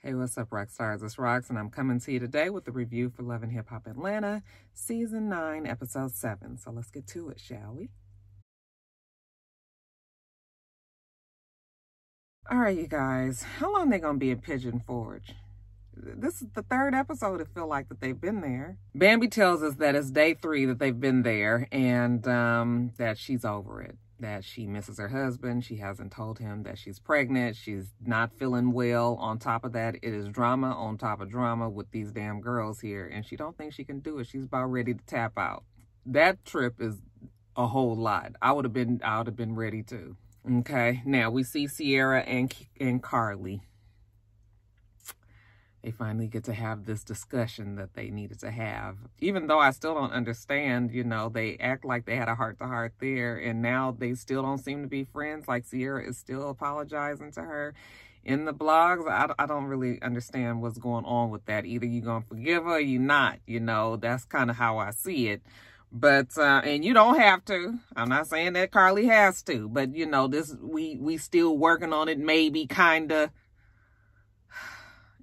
Hey, what's up, rock stars? It's Rox, and I'm coming to you today with the review for Love and Hip Hop Atlanta, Season 9, Episode 7. So let's get to it, shall we? All right, you guys. How long they gonna be in Pigeon Forge? This is the third episode, it feel like, that they've been there. Bambi tells us that it's day 3 that they've been there, and that she's over it. That she misses her husband. She hasn't told him that she's pregnant. She's not feeling well. On top of that, it is drama on top of drama with these damn girls here. And she don't think she can do it. She's about ready to tap out. That trip is a whole lot. I would have been ready too. Okay. Now we see Ciara and Carly. They finally get to have this discussion that they needed to have. Even though I still don't understand, you know, they act like they had a heart-to-heart there, and now they still don't seem to be friends. Like, Ciara is still apologizing to her in the blogs. I don't really understand what's going on with that. Either you're going to forgive her or you're not, you know. That's kind of how I see it. But, and you don't have to. I'm not saying that Carly has to, but, you know, we still working on it, maybe, kind of.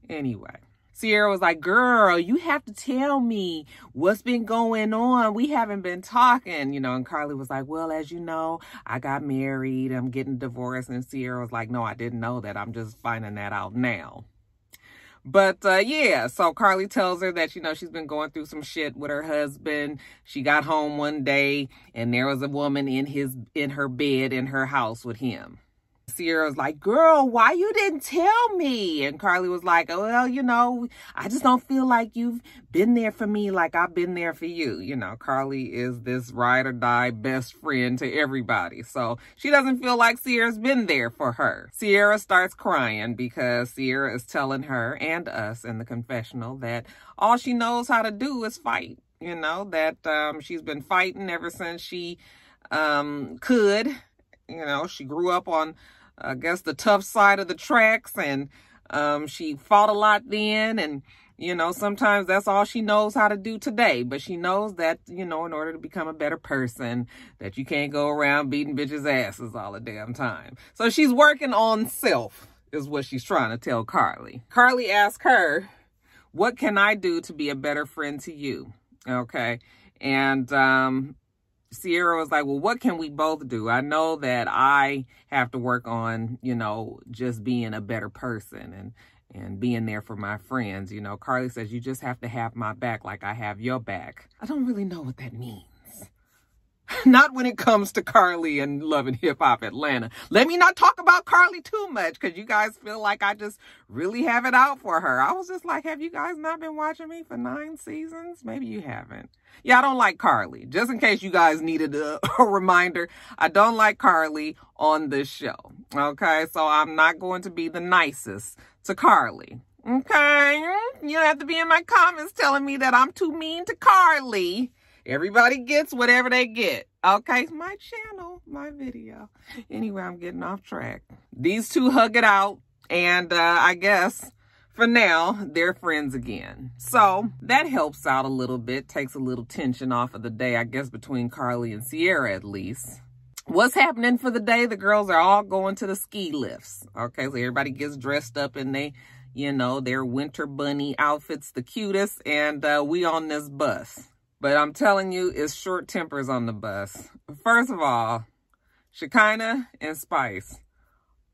Anyway, Ciara was like, girl, you have to tell me what's been going on. We haven't been talking, you know, and Carly was like, well, as you know, I got married. I'm getting divorced. And Ciara was like, no, I didn't know that. I'm just finding that out now. But, yeah, so Carly tells her that, you know, she's been going through some shit with her husband. She got home one day and there was a woman in her bed in her house with him. Ciara was like, girl, why you didn't tell me? And Carly was like, oh, well, you know, I just don't feel like you've been there for me like I've been there for you. You know, Carly is this ride or die best friend to everybody. So she doesn't feel like Ciara's been there for her. Ciara starts crying because Ciara is telling her and us in the confessional that all she knows how to do is fight. You know, that she's been fighting ever since she could. You know, she grew up on, I guess, the tough side of the tracks, and she fought a lot then, and, you know, sometimes that's all she knows how to do today. But she knows that, you know, in order to become a better person, that you can't go around beating bitches' asses all the damn time. So she's working on self, is what she's trying to tell Carly. Carly asked her, what can I do to be a better friend to you? Okay, and Ciara was like, well, what can we both do? I know that I have to work on, you know, just being a better person and being there for my friends. You know, Carly says, you just have to have my back like I have your back. I don't really know what that means. Not when it comes to Carly and Love and Hip Hop Atlanta. Let me not talk about Carly too much because you guys feel like I just really have it out for her. I was just like, have you guys not been watching me for 9 seasons? Maybe you haven't. Yeah, I don't like Carly. Just in case you guys needed a reminder, I don't like Carly on this show. Okay, so I'm not going to be the nicest to Carly. Okay, you don't have to be in my comments telling me that I'm too mean to Carly. Everybody gets whatever they get. Okay, it's my channel, my video. Anyway, I'm getting off track. These two hug it out, and I guess for now, they're friends again. So that helps out a little bit, takes a little tension off of the day, I guess, between Carly and Ciara at least. What's happening for the day? The girls are all going to the ski lifts. Okay, so everybody gets dressed up in their winter bunny outfits, the cutest, and we on this bus. But I'm telling you, it's short tempers on the bus. First of all, Shekinah and Spice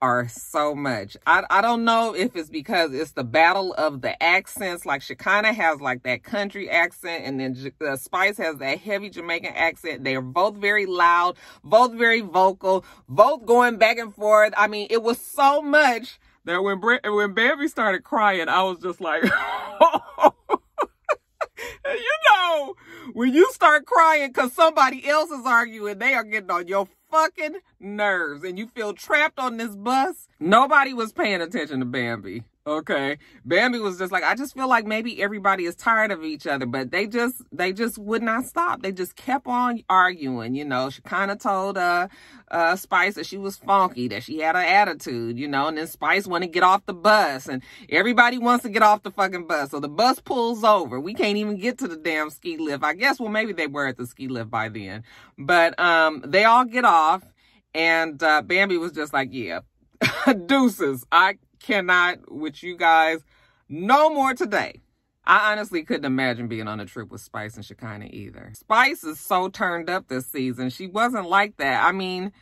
are so much. I don't know if it's because it's the battle of the accents. Like, Shekinah has like that country accent, and then Spice has that heavy Jamaican accent. They are both very loud, both very vocal, both going back and forth. I mean, it was so much that when Bambi started crying, I was just like, you know, when you start crying because somebody else is arguing, they are getting on your fucking nerves and you feel trapped on this bus. Nobody was paying attention to Bambi. Okay, Bambi was just like, I just feel like maybe everybody is tired of each other, but they just would not stop. They just kept on arguing. You know, she kind of told Spice that she was funky, that she had an attitude, you know, and then Spice wanted to get off the bus, and everybody wants to get off the fucking bus, so the bus pulls over. We can't even get to the damn ski lift. I guess, well, maybe they were at the ski lift by then, but they all get off, and Bambi was just like, yeah, deuces. I cannot with you guys No more today. I honestly couldn't imagine being on a trip with Spice and Shekinah either. Spice is so turned up this season. She wasn't like that. I mean,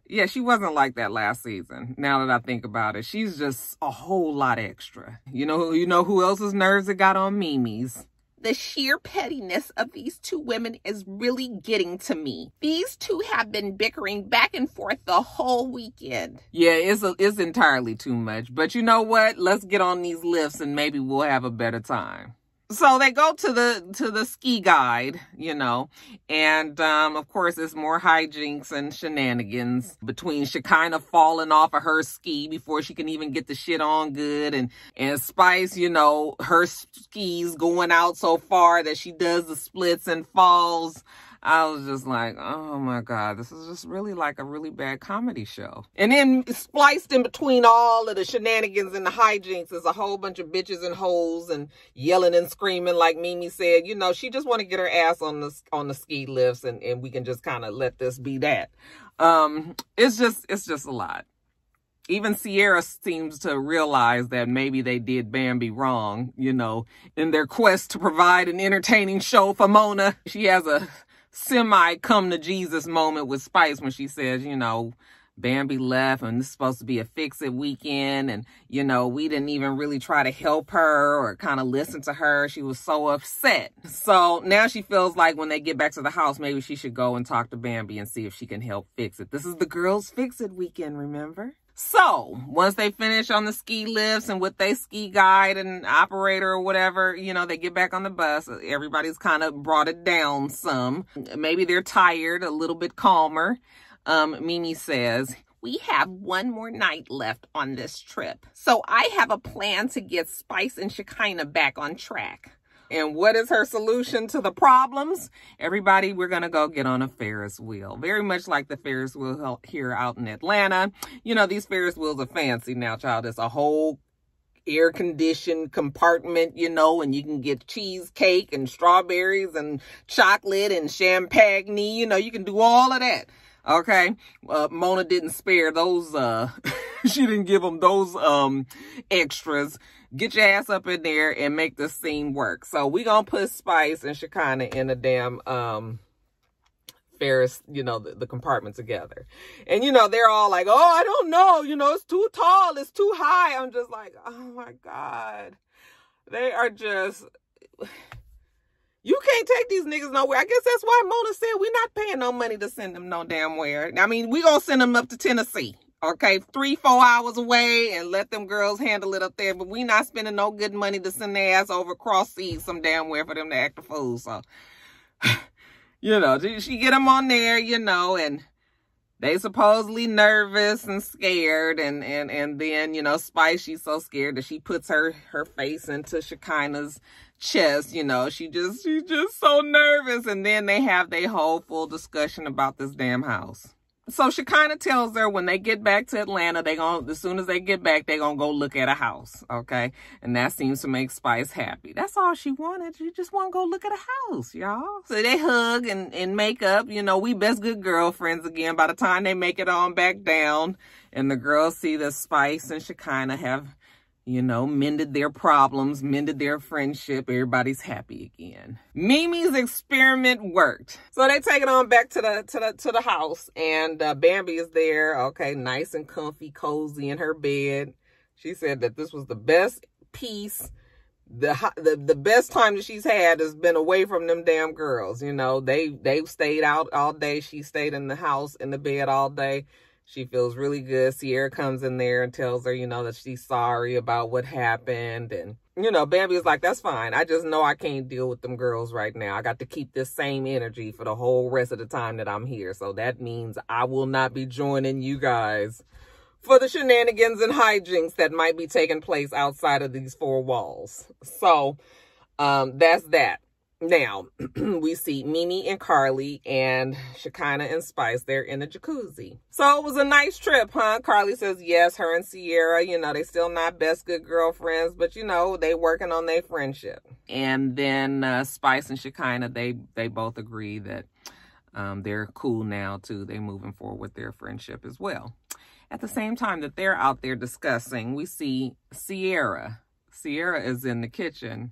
yeah, she wasn't like that last season. Now that I think about it, she's just a whole lot extra. You know who else's nerves it got on? Mimi's. The sheer pettiness of these two women is really getting to me. These two have been bickering back and forth the whole weekend. Yeah, it's entirely too much. But you know what? Let's get on these lifts and maybe we'll have a better time. So they go to the ski guide, and of course it's more hijinks and shenanigans between Shekinah falling off of her ski before she can even get the shit on good, and Spice, her skis going out so far that she does the splits and falls. I was just like, oh my God, this is just really like a really bad comedy show. And then spliced in between all of the shenanigans and the hijinks is a whole bunch of bitches and hoes and yelling and screaming, like Mimi said. She just want to get her ass on the ski lifts, and we can just kind of let this be that. It's just a lot. Even Ciara seems to realize that maybe they did Bambi wrong, in their quest to provide an entertaining show for Mona. She has a semi come to Jesus moment with Spice when she says, Bambi left and this is supposed to be a fix-it weekend, and we didn't even really try to help her or kind of listen to her. She was so upset. So now she feels like when they get back to the house, maybe she should go and talk to Bambi and see if she can help fix it. This is the girls' fix-it weekend, remember? So once they finish on the ski lifts and with their ski guide and operator or whatever, they get back on the bus. Everybody's kind of brought it down some. Maybe they're tired, a little bit calmer. Mimi says, we have one more night left on this trip, so I have a plan to get Spice and Shekinah back on track. And what is her solution to the problems? Everybody, we're going to go get on a Ferris wheel. Very much like the Ferris wheel here out in Atlanta. These Ferris wheels are fancy now, child. It's a whole air-conditioned compartment, and you can get cheesecake and strawberries and chocolate and champagne. You can do all of that. Okay. Mona didn't spare those, she didn't give them those, extras. Get your ass up in there and make this scene work. So we gonna put Spice and Shekinah in a damn, Ferris, the compartment together. And, they're all like, oh, I don't know. It's too tall. It's too high. I'm just like, oh my God. They are just... You can't take these niggas nowhere. I guess that's why Mona said we're not paying no money to send them no damn where. I mean, we gonna send them up to Tennessee, okay? 3-4 hours away and let them girls handle it up there. But we not spending no good money to send their ass over cross seas some damn where for them to act a fool. So, she get them on there, and they supposedly nervous and scared. And then, Spice, she's so scared that she puts her face into Shekinah's chest, she's just so nervous. And then they have their whole full discussion about this damn house. So Shekinah tells her when they get back to Atlanta, as soon as they get back, they're gonna go look at a house, okay? And that seems to make Spice happy. That's all she wanted. She just want to go look at a house, y'all. So they hug and make up. We best good girlfriends again. By the time they make it on back down and the girls see that Spice and Shekinah have mended their problems, mended their friendship, everybody's happy again. Mimi's experiment worked. So they take it on back to the house, and Bambi is there, okay, nice and comfy, cozy in her bed. She said that this was the best peace, the best time that she's had has been away from them damn girls. They've stayed out all day. She stayed in the house, in the bed all day. She feels really good. Ciara comes in there and tells her, that she's sorry about what happened. And, Bambi is like, that's fine. I just know I can't deal with them girls right now. I got to keep this same energy for the whole rest of the time that I'm here. So that means I will not be joining you guys for the shenanigans and hijinks that might be taking place outside of these four walls. So that's that. Now, we see Mimi and Carly and Shekinah and Spice. They're in the jacuzzi. So it was a nice trip, huh? Carly says, yes, her and Ciara, they still not best good girlfriends, but, they working on their friendship. And then Spice and Shekinah, they both agree that they're cool now, too. They're moving forward with their friendship as well. At the same time that they're out there discussing, we see Ciara Ciara is in the kitchen.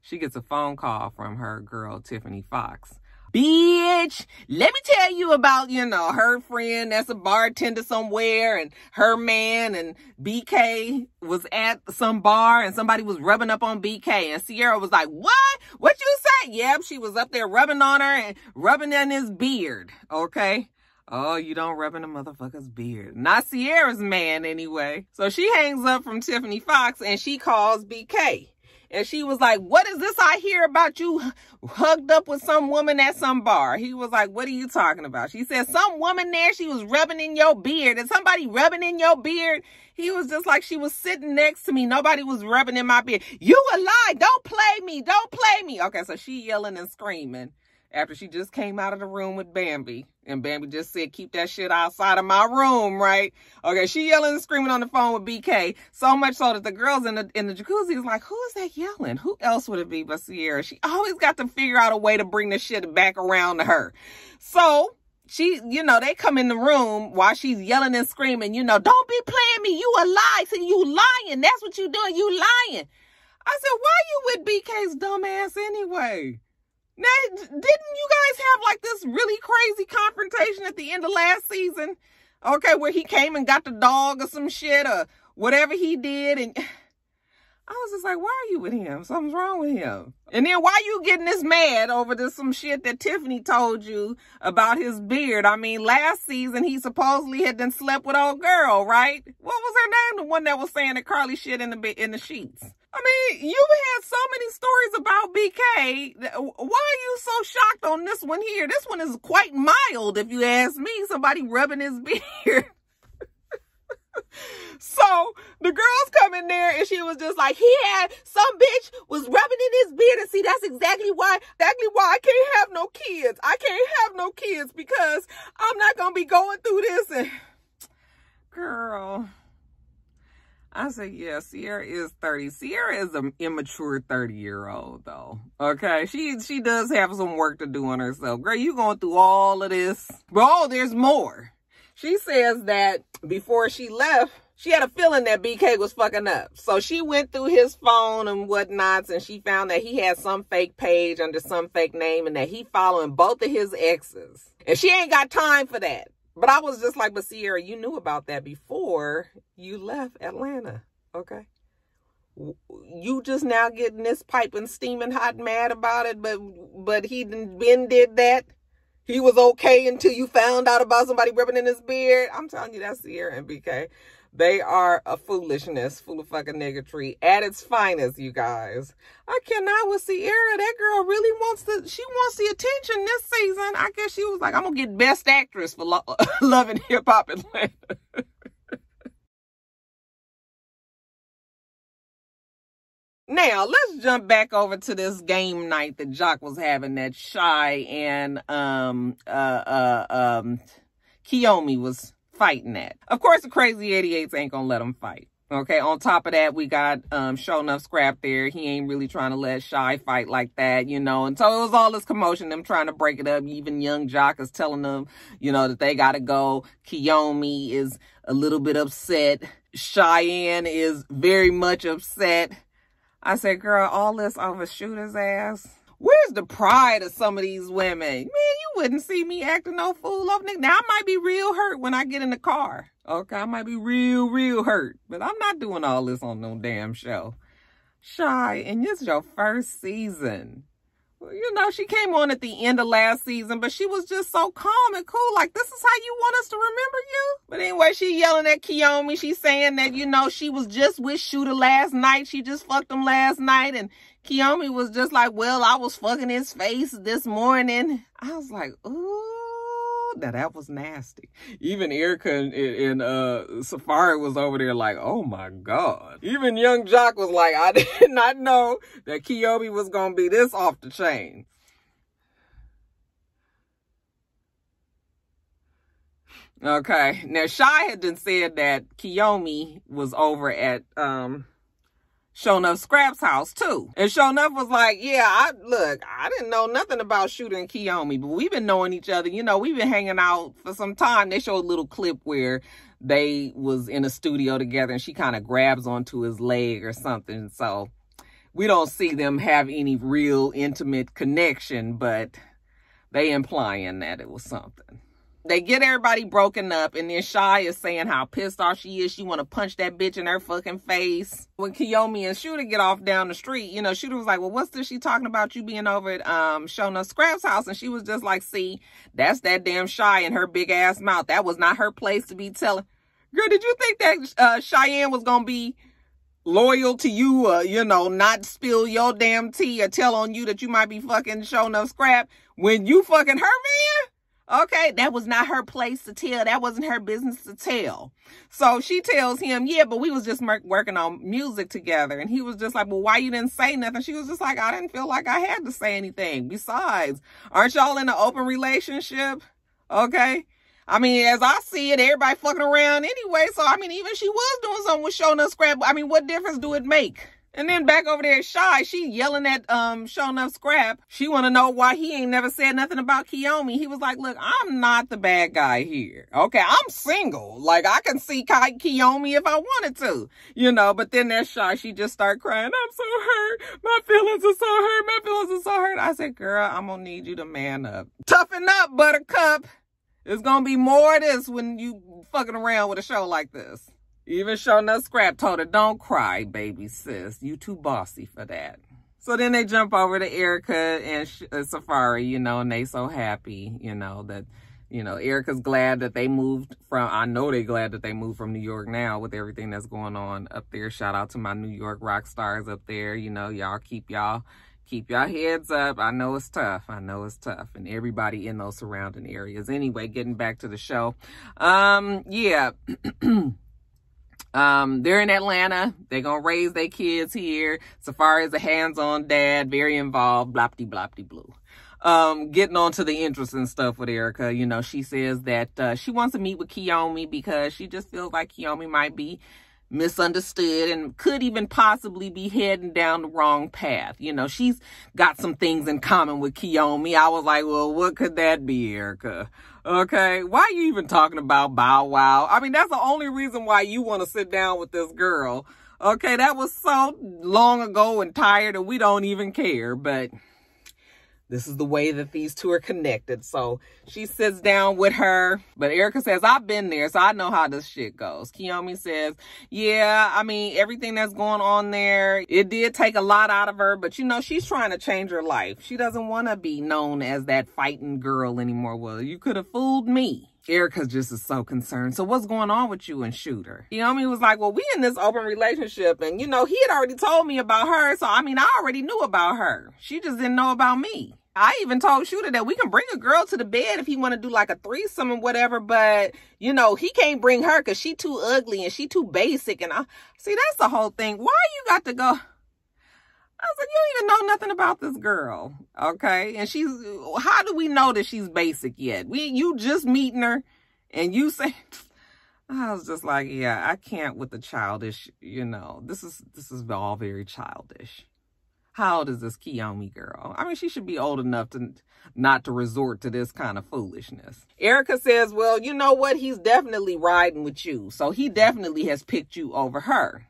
She gets a phone call from her girl, Tiffany Fox. Bitch, let me tell you about, her friend that's a bartender somewhere, and her man, and BK was at some bar and somebody was rubbing up on BK, and Ciara was like, what? What you say? Yep, she was up there rubbing on her and rubbing in his beard, okay? Oh, you don't rub in a motherfucker's beard. Not Ciara's man, anyway. So she hangs up from Tiffany Fox and she calls BK. And she was like, what is this I hear about you hugged up with some woman at some bar? He was like, what are you talking about? She said, some woman there, she was rubbing in your beard. Is somebody rubbing in your beard? He was just like, she was sitting next to me. Nobody was rubbing in my beard. You a lie. Don't play me. Don't play me. Okay, so she yelling and screaming after she just came out of the room with Bambi. And Bambi just said, keep that shit outside of my room, right? Okay, she yelling and screaming on the phone with BK. So much so that the girls in the jacuzzi is like, who is that yelling? Who else would it be but Ciara? She always got to figure out a way to bring the shit back around to her. So she, they come in the room while she's yelling and screaming, don't be playing me. You a lie. So you lying. That's what you doing. You lying. I said, why you with BK's dumb ass anyway? Now, didn't you guys have like this really crazy confrontation at the end of last season? Okay, where he came and got the dog or some shit or whatever he did. And I was just like, why are you with him? Something's wrong with him. And then why you getting this mad over this some shit that Tiffany told you about his beard? I mean, last season he supposedly had done slept with old girl, right? What was her name? The one that was saying that Carly shit in the sheets. I mean, you've had so many stories about BK. Why are you so shocked on this one here? This one is quite mild, if you ask me. Somebody rubbing his beard. So the girls come in there and she was just like, some bitch was rubbing in his beard. And see, that's exactly why I can't have no kids. I can't have no kids because I'm not going to be going through this. And girl, I said, yeah, Ciara is 30. Ciara is an immature 30-year-old, though. Okay, she does have some work to do on herself. Girl, you going through all of this. But oh, there's more. She says that before she left, she had a feeling that BK was fucking up. So she went through his phone and whatnots, and she found that he had some fake page under some fake name and that he following both of his exes. And she ain't got time for that. But I was just like, but Ciara, you knew about that before you left Atlanta, okay? You just now getting this piping, steaming hot mad about it, but he did that. He was okay until you found out about somebody rubbing in his beard. I'm telling you, that's Ciara and BK. They are a foolishness, full of fucking negatory at its finest, you guys. I cannot with Ciara. That girl really wants the attention this season. I guess she was like, I'm going to get Best Actress for Love and Hip Hop Atlanta. Now, let's jump back over to this game night that Joc was having that Shy and Kiyomi was fighting at. Of course, the Crazy 88s ain't gonna let them fight. Okay, on top of that, we got Show Enough Scrap there. He ain't really trying to let Shy fight like that, And so it was all this commotion, them trying to break it up. Even young Joc is telling them, that they gotta go. Kiyomi is a little bit upset. Cheyenne is very much upset. I said, girl, all this over Shooter's ass. Where's the pride of some of these women? Man, you wouldn't see me acting no fool up. Now, I might be real hurt when I get in the car. Okay, I might be real hurt. But I'm not doing all this on no damn show. Shy, and this is your first season. She came on at the end of last season, but she was just so calm and cool. Like, this is how you want us to remember you? But anyway, she yelling at Kiyomi. She's saying that, she was just with Shooter last night. She just fucked him last night. And Kiyomi was just like, well, I was fucking his face this morning. I was like, ooh, now that was nasty. Even Erica and Safari was over there like, oh my God. Even young Joc was like, I did not know that Kiyomi was going to be this off the chain. Okay, now Shy had then said that Kiyomi was over at Sho'nuff Scrap's house too. And Sho'nuff was like, yeah, I didn't know nothing about Shooter and Kiyomi, but we've been knowing each other. You know, we've been hanging out for some time. They showed a little clip where they was in a studio together and she kind of grabs onto his leg or something. So we don't see them have any real intimate connection, but they implying that it was something. They get everybody broken up, and then Shy is saying how pissed off she is. She want to punch that bitch in her fucking face. When Kiyomi and Shooter get off down the street, you know, Shooter was like, well, what's this she talking about you being over at Sho'nuff Scrap's house? And she was just like, see, that's that damn Shy in her big ass mouth. That was not her place to be telling. Girl, did you think that Cheyenne was going to be loyal to you, you know, not spill your damn tea or tell on you that you might be fucking Sho'nuff Scrap when you fucking her man? Okay, that was not her place to tell. That wasn't her business to tell. So she tells him, yeah, but we was just working on music together. And he was just like, well, why you didn't say nothing? She was just like, I didn't feel like I had to say anything. Besides, aren't y'all in an open relationship? Okay. I mean, as I see it, everybody fucking around anyway. So, I mean, even she was doing something with Sho'nuff Scrap. I mean, what difference do it make? And then back over there, Shy, she yelling at Sho'nuff Scrap. She want to know why he ain't never said nothing about Kiyomi. He was like, look, I'm not the bad guy here. Okay, I'm single. Like, I can see Kiyomi if I wanted to, you know. But then that Shy, she just started crying. I'm so hurt. My feelings are so hurt. My feelings are so hurt. I said, girl, I'm going to need you to man up. Toughen up, Buttercup. There's going to be more of this when you fucking around with a show like this. Even Sho'nuff Scrap told her, don't cry, baby sis. You too bossy for that. So then they jump over to Erica and Safari, you know, and they so happy, you know, that, you know, Erica's glad that they moved from, I know they're glad that they moved from New York now with everything that's going on up there. Shout out to my New York rock stars up there. You know, y'all keep y'all heads up. I know it's tough. I know it's tough. And everybody in those surrounding areas. Anyway, getting back to the show. Yeah. They're in Atlanta. They're gonna raise their kids here. Safari's a hands-on dad, very involved, blopty-blopty-blue. Getting on to the interesting stuff with Erica, you know, she says that she wants to meet with Kiyomi because she just feels like Kiyomi might be misunderstood and could even possibly be heading down the wrong path. You know, she's got some things in common with Kiyomi. I was like, well, what could that be, Erica? Okay, why are you even talking about Bow Wow? I mean, that's the only reason why you want to sit down with this girl. Okay, that was so long ago and tired and we don't even care, but this is the way that these two are connected. So she sits down with her. But Erica says, I've been there, so I know how this shit goes. Kiyomi says, yeah, I mean, everything that's going on there, it did take a lot out of her. But, you know, she's trying to change her life. She doesn't want to be known as that fighting girl anymore. Well, you could have fooled me. Erica just is so concerned. So what's going on with you and Shooter? Kiyomi was like, well, we in this open relationship. And, you know, he had already told me about her. So, I mean, I already knew about her. She just didn't know about me. I even told Shooter that we can bring a girl to the bed if he want to do like a threesome or whatever. But, you know, he can't bring her because she too ugly and she too basic. And see, that's the whole thing. Why you got to go? I was like, you don't even know nothing about this girl, okay? And how do we know that she's basic yet? You just meeting her and you say, I was just like, yeah, I can't with the childish, you know, this is all very childish. How old is this Kiyomi girl? I mean, she should be old enough to not to resort to this kind of foolishness. Erica says, well, you know what? He's definitely riding with you. So he definitely has picked you over her.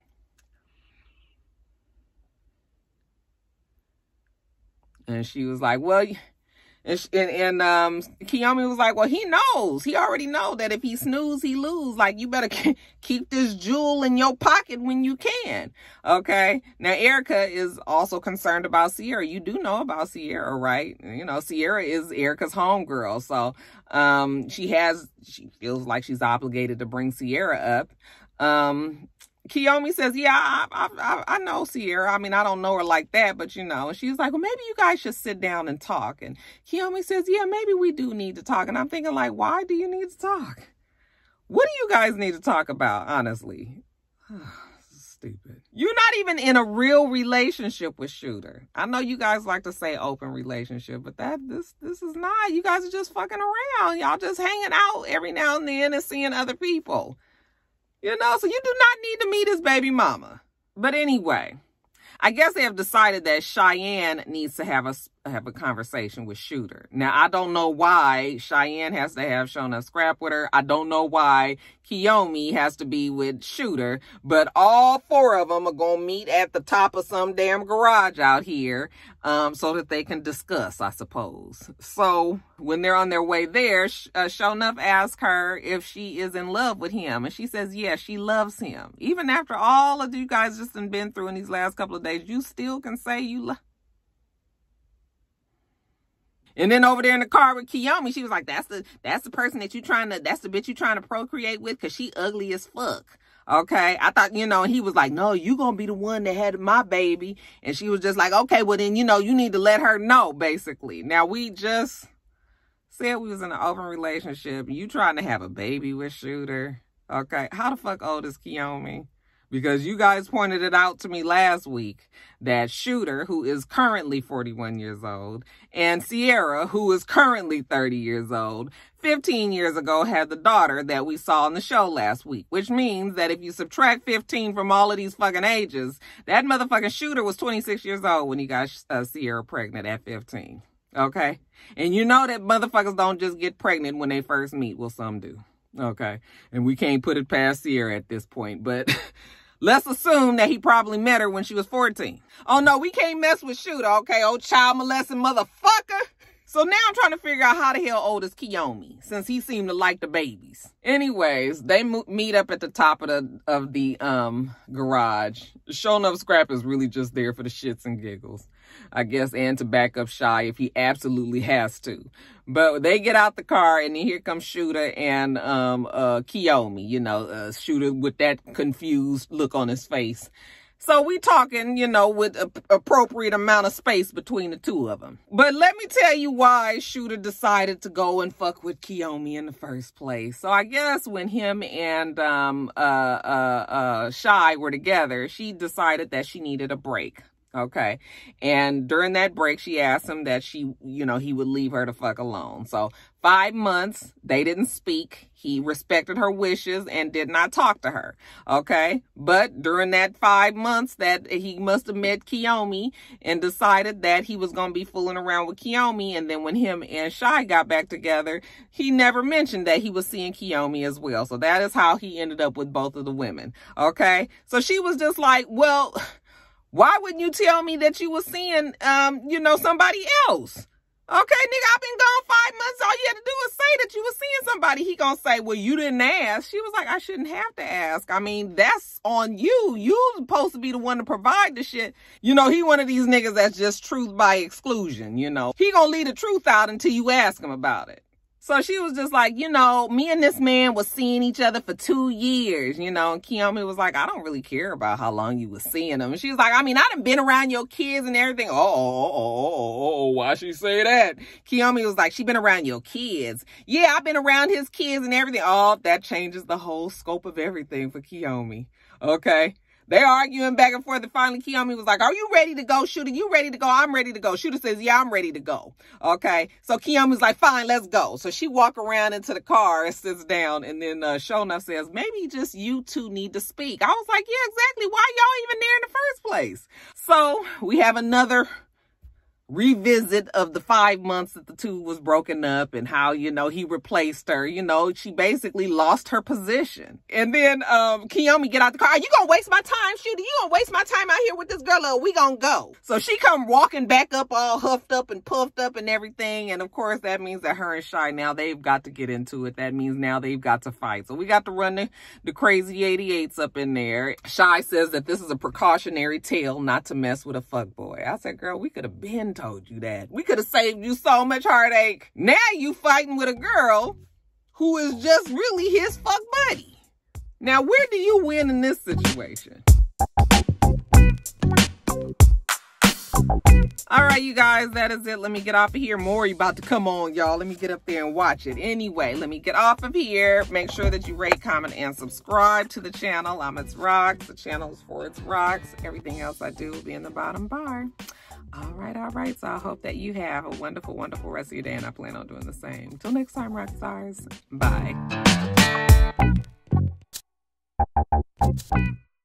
And she was like, well, and Kiyomi was like, well, he knows. He already know that if he snooze, he lose. Like, you better keep this jewel in your pocket when you can. Okay. Now, Erica is also concerned about Sierra. You do know about Sierra, right? You know, Sierra is Erica's homegirl. So, she feels like she's obligated to bring Sierra up. Kiyomi says, yeah, I know Sierra. I mean, I don't know her like that, but you know, and she's like, well, maybe you guys should sit down and talk. And Kiyomi says, yeah, maybe we do need to talk. And I'm thinking like, why do you need to talk? What do you guys need to talk about? Honestly, stupid. You're not even in a real relationship with Shooter. I know you guys like to say open relationship, but this is not. You guys are just fucking around. Y'all just hanging out every now and then and seeing other people. You know, so you do not need to meet his baby mama. But anyway, I guess they have decided that Cheyenne needs to have a conversation with Shooter. Now, I don't know why Cheyenne has to have Shona scrap with her. I don't know why Kiyomi has to be with Shooter, but all four of them are going to meet at the top of some damn garage out here so that they can discuss, I suppose. So when they're on their way there, Shonuff asks her if she is in love with him, and she says, yes, she loves him. Even after all of you guys just been through in these last couple of days, you still can say you love. And then over there in the car with Kiyomi, she was like, that's the person that that's the bitch you trying to procreate with, because she ugly as fuck. Okay, I thought, and he was like, no, you gonna be the one that had my baby. And she was just like, okay, well then, you need to let her know, basically. Now, we just said we was in an open relationship. You trying to have a baby with Shooter. Okay, how the fuck old is Kiyomi? Because you guys pointed it out to me last week that Shooter, who is currently 41 years old, and Sierra, who is currently 30 years old, 15 years ago had the daughter that we saw on the show last week, which means that if you subtract 15 from all of these fucking ages, that motherfucking Shooter was 26 years old when he got Sierra pregnant at 15. Okay? And you know that motherfuckers don't just get pregnant when they first meet. Well, some do. Okay? And we can't put it past Sierra at this point, but let's assume that he probably met her when she was 14. Oh, no, we can't mess with Shooter, okay? Old child molesting motherfucker. So now I'm trying to figure out how the hell old is Kiyomi, since he seemed to like the babies. Anyways, they meet up at the top of the garage. Shonuff Scrap is really just there for the shits and giggles, I guess, and to back up Shy if he absolutely has to. But they get out the car, and then here comes Shooter and Kiyomi, Shooter with that confused look on his face. So we talking, with an appropriate amount of space between the two of them. But let me tell you why Shooter decided to go and fuck with Kiyomi in the first place. So I guess when him and Shy were together, she decided that she needed a break. Okay. And during that break, she asked him that he would leave her to fuck alone. So 5 months, they didn't speak. He respected her wishes and did not talk to her. Okay. But during that 5 months that he must have met Kiyomi and decided that he was going to be fooling around with Kiyomi. And then when him and Shy got back together, he never mentioned that he was seeing Kiyomi as well. So that is how he ended up with both of the women. Okay. So she was just like, well, why wouldn't you tell me that you were seeing, somebody else? Okay, nigga, I've been gone 5 months. All you had to do was say that you were seeing somebody. He gonna say, well, you didn't ask. She was like, I shouldn't have to ask. I mean, that's on you. You're supposed to be the one to provide the shit. He one of these niggas that's just truth by exclusion, He gonna leave the truth out until you ask him about it. So she was just like, me and this man was seeing each other for 2 years, and Kiyomi was like, I don't really care about how long you was seeing them. And she was like, I mean, I done been around your kids and everything. Oh, why she say that? Kiyomi was like, she been around your kids. Yeah, I've been around his kids and everything. Oh, that changes the whole scope of everything for Kiyomi. Okay. They arguing back and forth, and finally Kiyomi was like, are you ready to go, Shooter? You ready to go? I'm ready to go. Shooter says, yeah, I'm ready to go. Okay. So Kiyomi was like, fine, let's go. So she walked around into the car and sits down, and then Shonuff says, maybe just you two need to speak. I was like, yeah, exactly. Why y'all even there in the first place? So we have another revisit of the 5 months that the two was broken up and how, he replaced her. She basically lost her position. And then Kiyomi get out the car. Are you gonna waste my time, Shooter? You gonna waste my time out here with this girl, or we gonna go? So she come walking back up all huffed up and puffed up and everything. And of course that means that her and Shy, now they've got to get into it. That means now they've got to fight. So we got to run the crazy 88s up in there. Shy says that this is a precautionary tale not to mess with a fuckboy. I said, girl, we could have been told you that. We could have saved you so much heartache. Now you fighting with a girl who is just really his fuck buddy. Now, where do you win in this situation? All right, you guys, that is it. Let me get off of here. More about to come on, y'all. Let me get up there and watch it. Anyway, let me get off of here. Make sure that you rate, comment, and subscribe to the channel. I'm It's Rocks. The channel is for It's Rocks. Everything else I do will be in the bottom bar. All right. So I hope that you have a wonderful, wonderful rest of your day, and I plan on doing the same. Until next time, rock stars. Bye.